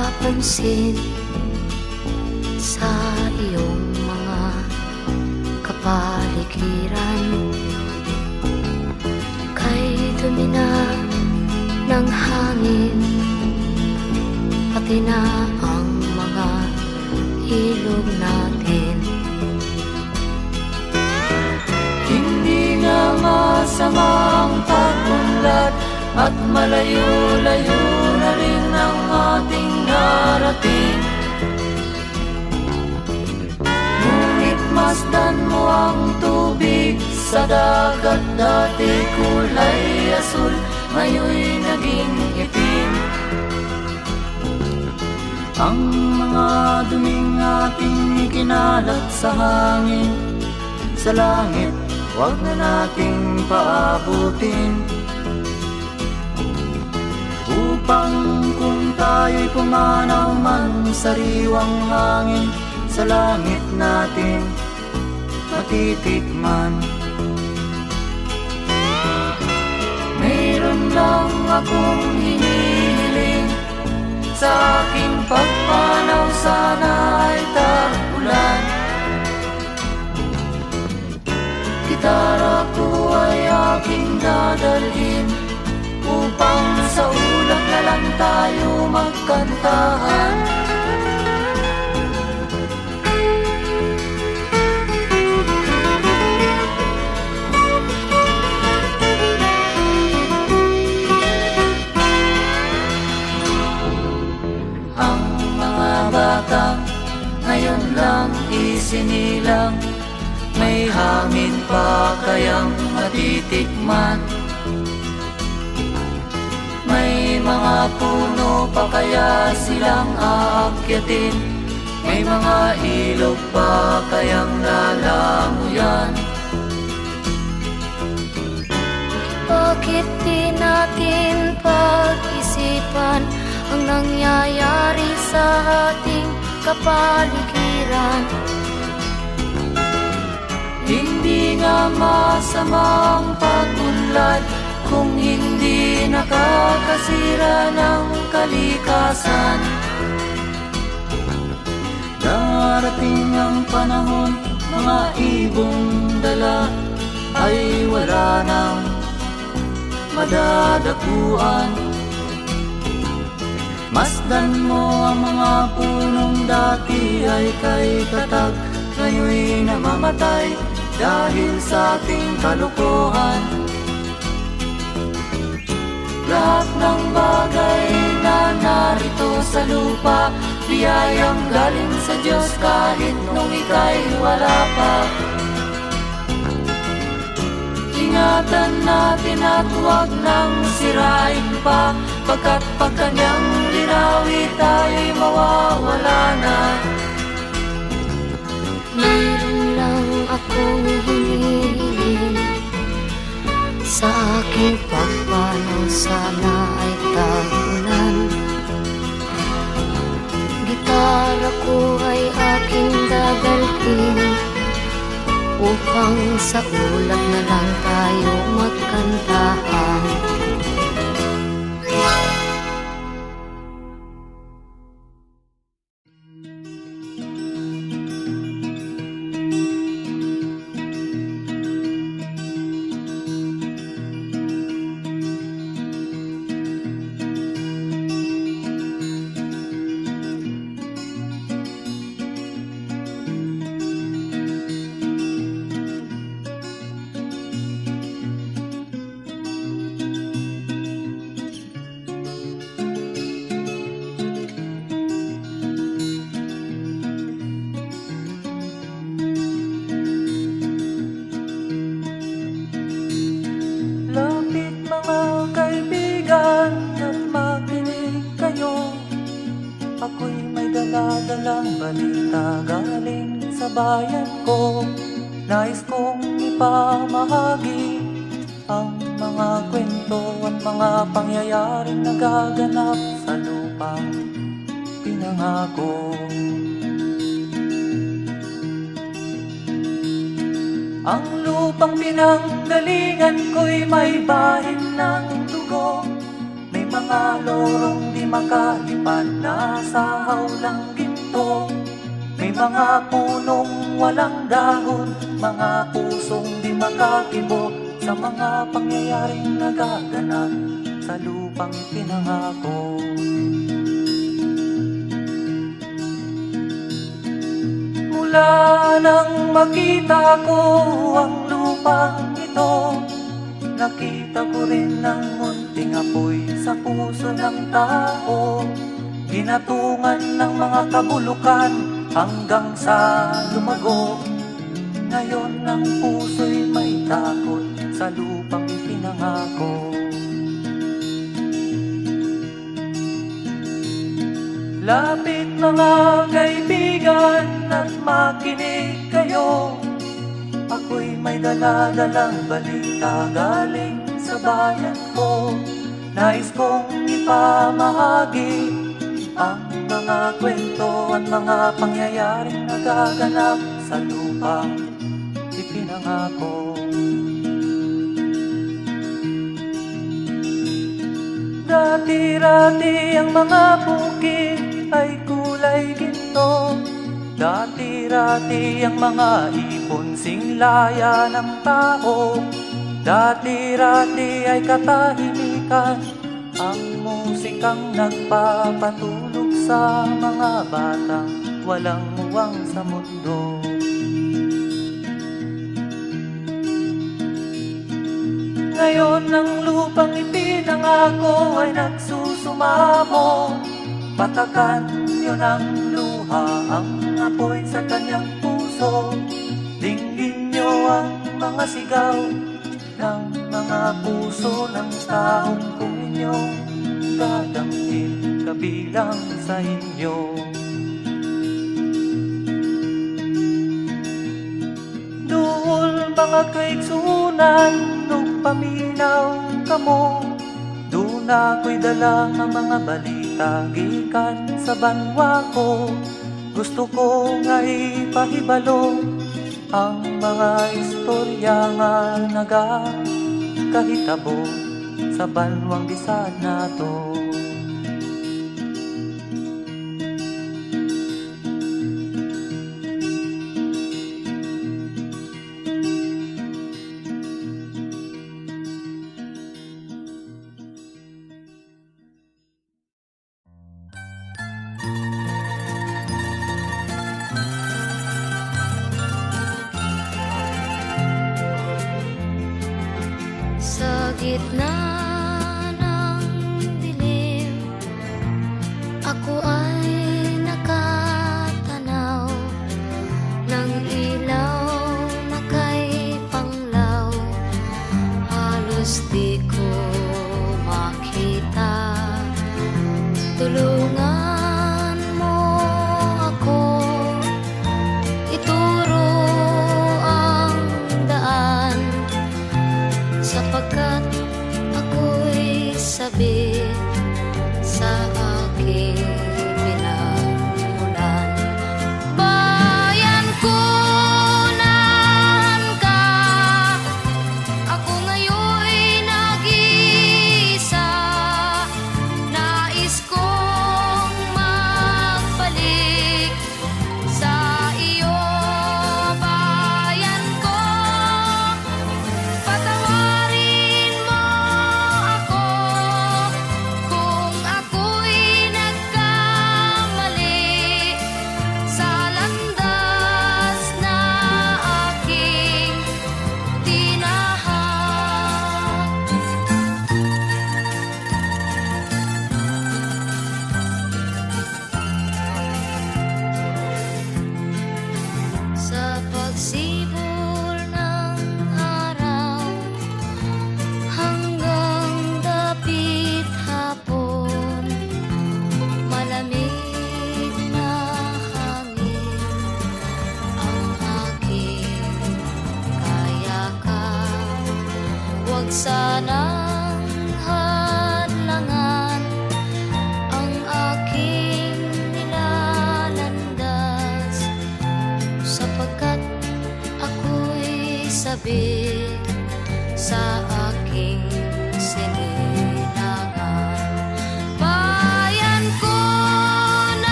napapansin sa iyong mga kapaligiran. Kay dumi na ng hangin, pati na ang mga ilog natin. Hindi nga masamang pag-unlad at malayo-layo na rin ang ating narating. Ngunit masdan mo ang tubig sa dagat, dati kulay asul, ngayon'y naging itim. Ang mga duming ating ikinalat sa hangin, sa langit, huwag na nating paabutin. Upang kung tayo'y pumanaw man sa sariwang hangin, sa langit natin matitikman. Mayroon lang akong hinihiling, sa aking pagpanaw sana ay tag-ulan. Gitara ko ay aking dadalhin, upang sa ulap na lang tayo magkantahan. Ang mga batang ngayon lang isinilang, may hangin pa kayang matitikman? May mga puno pa kaya silang aakyatin? May mga ilog pa kayang lalamuyan? Bakit di natin pag-isipan ang nangyayari sa ating kapaligiran? Hindi nga masamang pag-unlad kung hindi nakakasira ng kalikasan. Darating ang panahon, mga ibong dala ay wala nang madadakuan. Masdan mo ang mga punong dati ay kay tatag, ngayon'y namamatay dahil sa ating kalokohan. Lahat ng bagay na narito sa lupa, biyayang galing sa Diyos kahit nung ika'y wala pa. Ingatan natin at huwag nang sirain pa, pagkat pag kanyang linawi tayo'y mawawala na. Mayroon lang akong hinihiling, sa aking pagpanaw sana ay tag-ulan. Gitara ko ay aking dadalhin, upang sa ulap na lang tayo magkantahan. Ako'y may dala-dalang balita galing sa bayan ko. Nais kong ipamahagi ang mga kwento at mga pangyayaring nagaganap sa lupang pinangako. Ang lupang pinanggalingan ko'y may bahin ng dugo, may mga mga lorong di makalipad, nasa hawlang ginto. May mga punong walang dahon, mga pusong di makakibo, sa mga pangyayaring nagaganap sa lupang pinangako. Mula nang makita ko ang lupang ito, nakita ko rin ang munting apoy sa puso ng tao. Ginatungan ng mga kabulukan hanggang sa lumago. Ngayon ang puso'y may takot sa lupang ipinangako. Lapit mga kaibigan at makinig kayo, ako'y may dala-dalang balita galing sa bayan ko. Nais kong ipamahagi ang mga kwento at mga pangyayaring nagaganap sa lupang ipinangako. Dati-rati ang mga bukid ay kulay ginto. Dati-rati ang mga ibon singlaya ng tao. Dati-rati ay katahimikan ang musikang nagpapatulog sa mga batang walang muwang sa mundo. Ngayon ang lupang ipinangako ay nagsusumamo. Patakan niyo ng luha ang apoy sa kanyang puso. Dinggin niyo ang mga sigaw ng mga puso ng taong kung inyong dadamhin kabilang sa inyo. Duol mga kaigsunan nung paminaw kamo, doon ako'y dala ng mga balita gikan sa banwa ko. Gusto ko nga ipahibalo ang mga istorya nga nagakahitabo sa banwang bisag nato. Sa gitna ng dilim, ako ay nakatanaw ng ilaw na kay panglaw. Halos di ko makita. Tulungan mo ako, ituro ang daan, sapagkat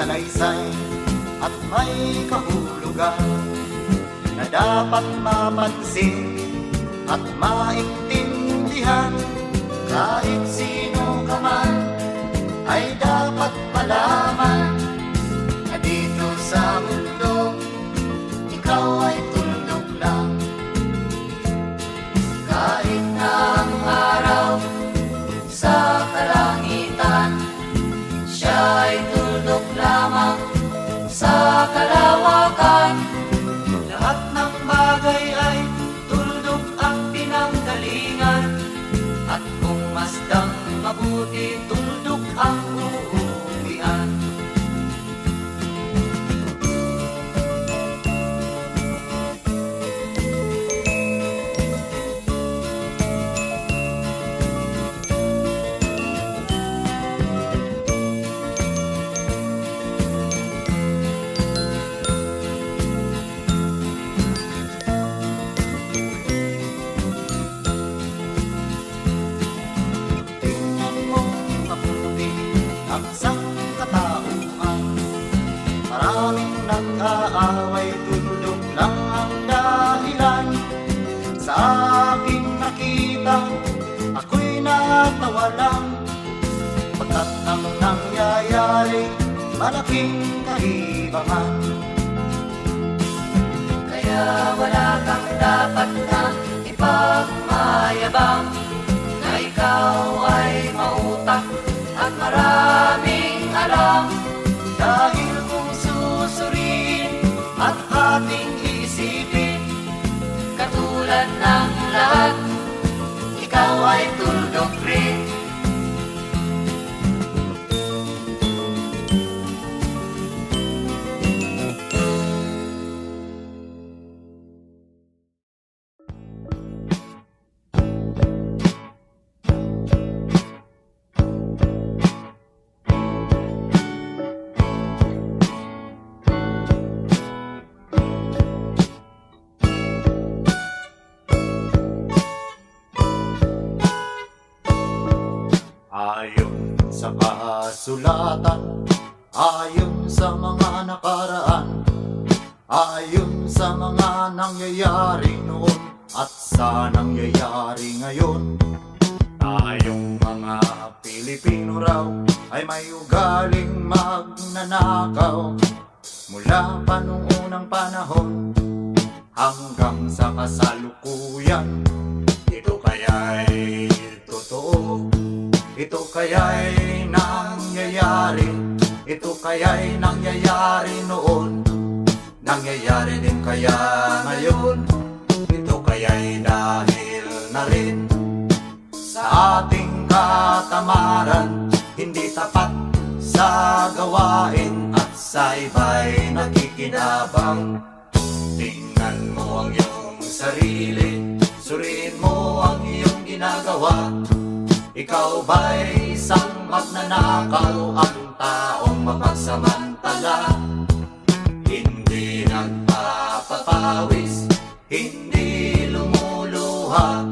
salaysay at may kahulugan na dapat mapansin at maintindihan. Kahit sino ka man ay dapat malaman na dito sa mundo ikaw ay tuldok lang. Kahit na ang araw sa kalangitan, siya ay tuldok lamang sa kalawakan. Lahat ng bagay ay tuldok ang pinanggalingan, at kung masdang mabuti, tuldok ang uuwian. Maraming nag-aaway, tuldok lang ang dahilan. Sa aking nakita, ako'y natawa lang, pagkat ang nangyayari malaking kaibangan. Kaya wala kang dapat na ipagmayabang, na ikaw ay mautak at maraming alam. Dahil kung susuriin at ating isipin, katulad ng lahat, ikaw ay tuldok rin. Ayon sa kasulatan, ayon sa mga nakaraan, ayon sa mga nangyayari noon at sa nangyayari ngayon, tayong mga Pilipino raw ay may ugaling magnanakaw. Mula pa nung unang panahon hanggang sa kasalukuyan, ito kaya'y totoo. Ito kaya'y nangyayari, ito kaya'y nangyayari noon, nangyayari din kaya ngayon. Ito kaya'y dahil na rin sa ating katamaran, hindi tapat sa gawain at sa iba'y nakikinabang. Tingnan mo ang iyong sarili, suriin mo ang iyong ginagawa. Ikaw ba'y isang magnanakaw, ang taong mapagsamantala? Hindi nagpapapawis, hindi lumuluha,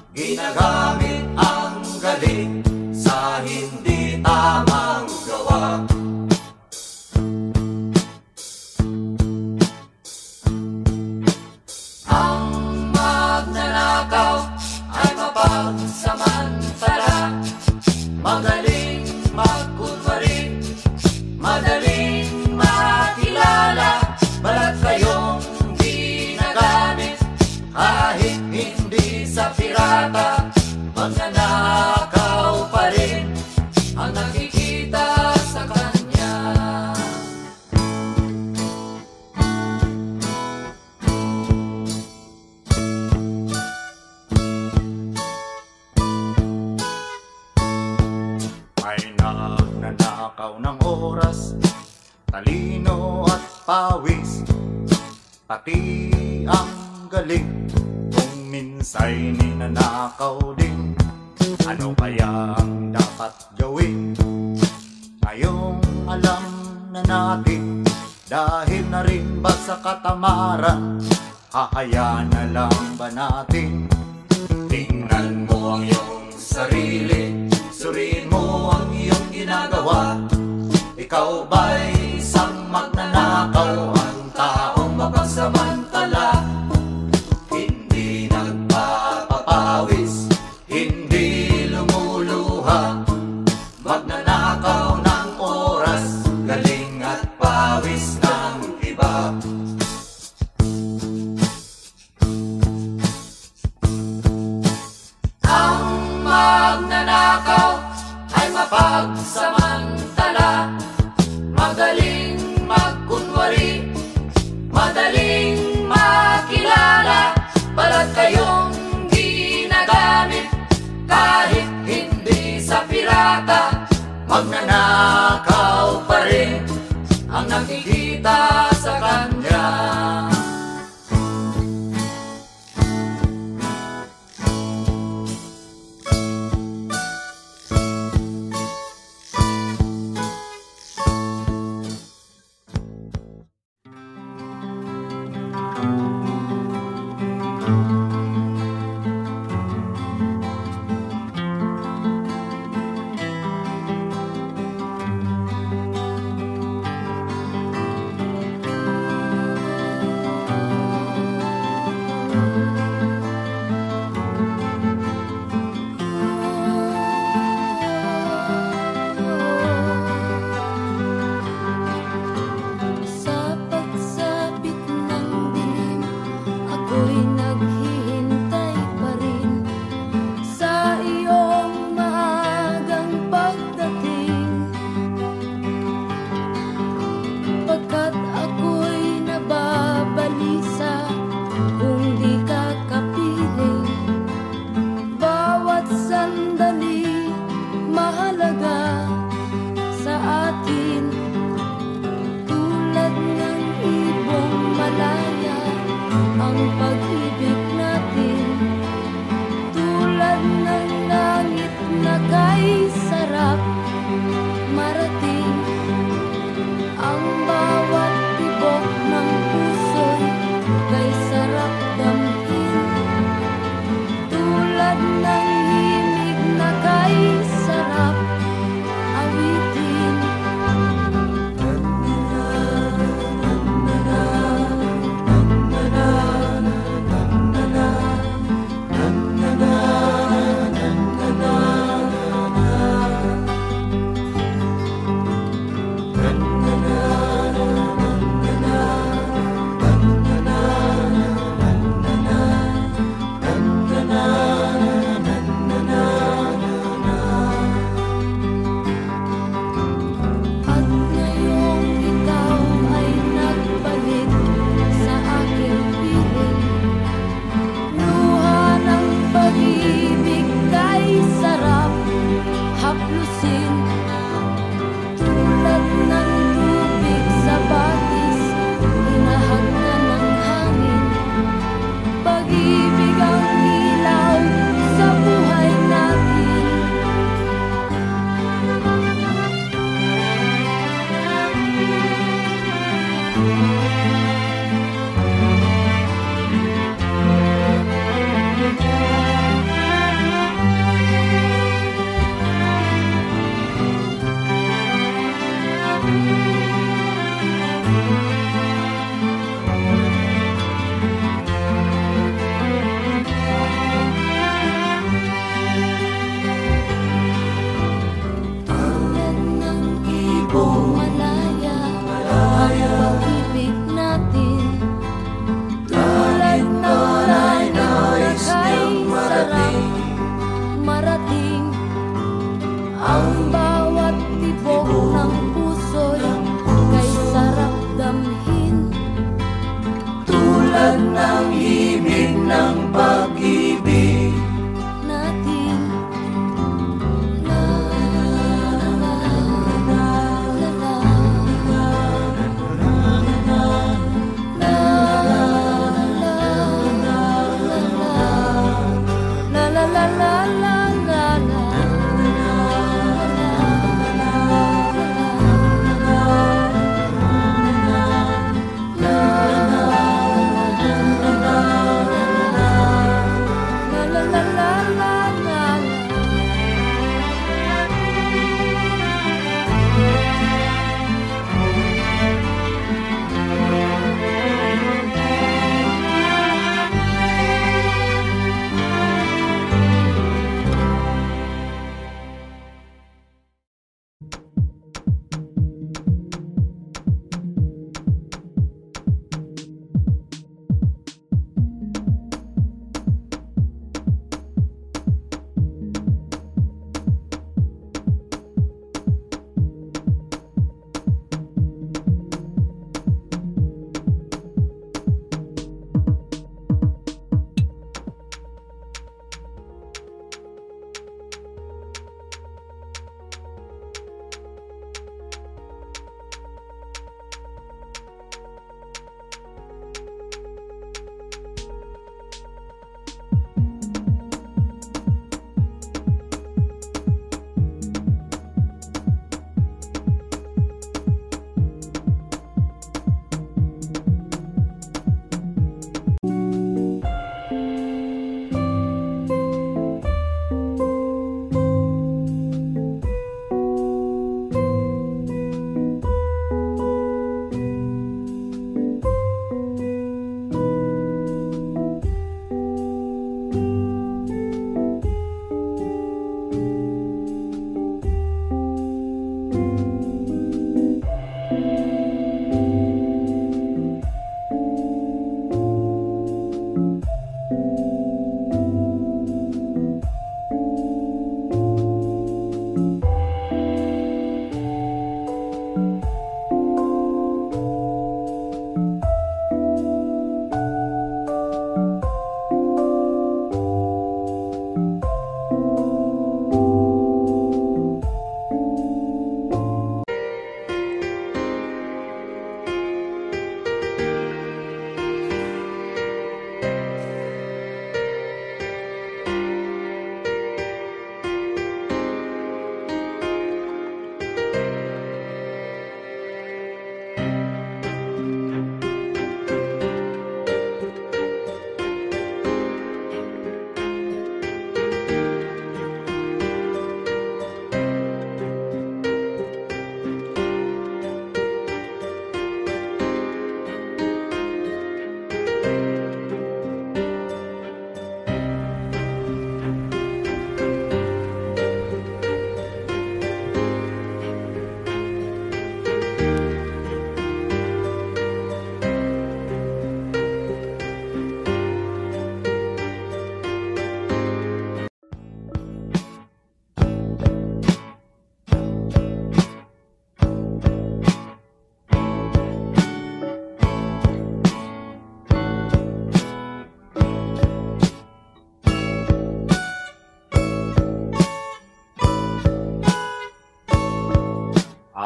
ginagamit ang galing sa hindi tamang gawa. Ang magnanakaw ay mapagsamantala, magaling magkunwari, madaling makilala. Balat kayong ginagamit kahit hindi sa pirata, magnanakaw pa rin ang nakikita sa kanya. May nagnanakaw ng oras, talino at pawis, pati ang galing, kung minsa'y ninanakaw din. Ano kaya ang dapat gawin? Ngayong alam na natin, dahil na rin ba sa katamaran, hahayaan na lang ba natin? Tingnan mo ang iyong sarili, suriin mo ang iyong ginagawa. Ikaw ba'y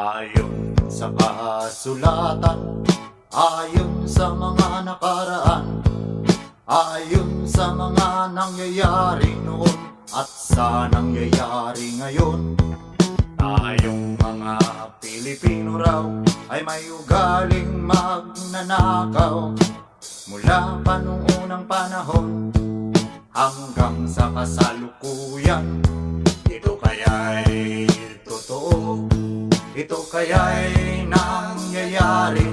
Ayon sa kasulatan, ayon sa mga nakaraan, ayon sa mga nangyayari noon at sa nangyayari ngayon, tayong mga Pilipino raw ay may ugaling magnanakaw mula pa noong unang panahon hanggang sa kasalukuyan. Ito kaya'y totoo, ito kaya'y nangyayari,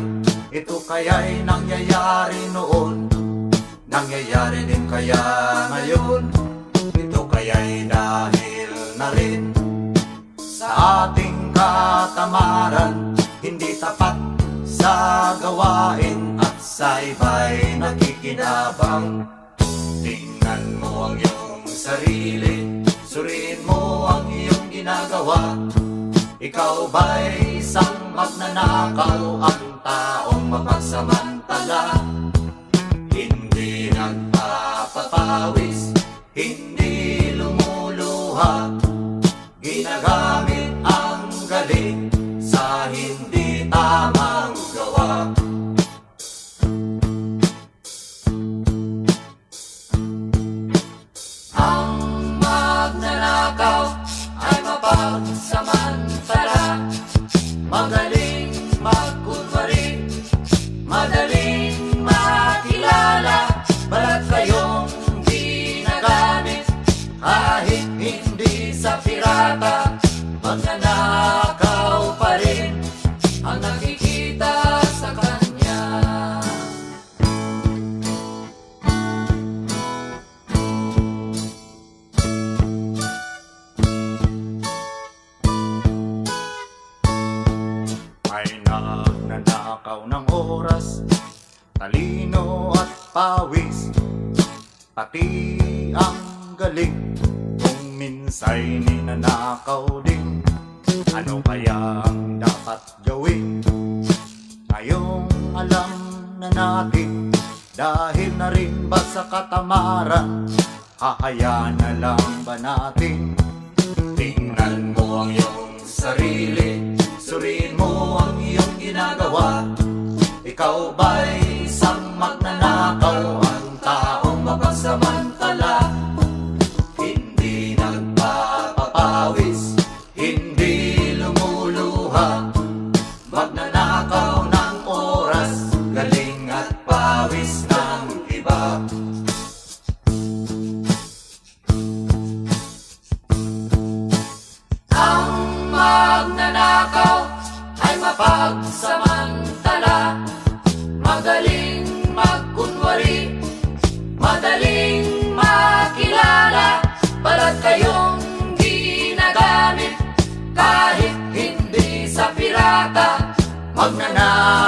ito kaya'y nangyayari noon, nangyayari din kaya ngayon. Ito kaya'y dahil na rin sa ating katamaran, hindi tapat sa gawain at sa iba'y nakikinabang. Tingnan mo ang iyong sarili, suriin mo ang iyong ginagawa. Ikaw ba'y isang magnanakaw, ang taong mapagsamantala? Hindi nagpapapawis, hindi lumuluha, ginagamit ang galing sa hindi tamang gawa. Ang magnanakaw ay mapagsamantala, magaling magkunwari, madaling makilala, balat kayong ginagamit kahit hindi sa pirata. Magnanakaw pa rin ang nakikita sa kanya. May nagnanakaw ng oras, talino at pawis, pati ang galing, kung minsa'y ninanakaw din. Ano kaya ang dapat gawin? Ngayong alam na natin, dahil na rin ba sa katamaran, hahayaan na lang ba natin? Tingnan mo ang iyong sarili, suriin mo ang iyong ginagawa. Ikaw ba'y isang magnanakaw, ang taong mapagsamantala? Hindi nagpapapawis, hindi lumuluha, magnanakaw ng oras, galing at pawis ng iba. Ang magnanakaw ay mapagsamantala, magaling magkunwari, madaling makilala, balat kayong ginagamit kahit hindi sa pirata. Magnanakaw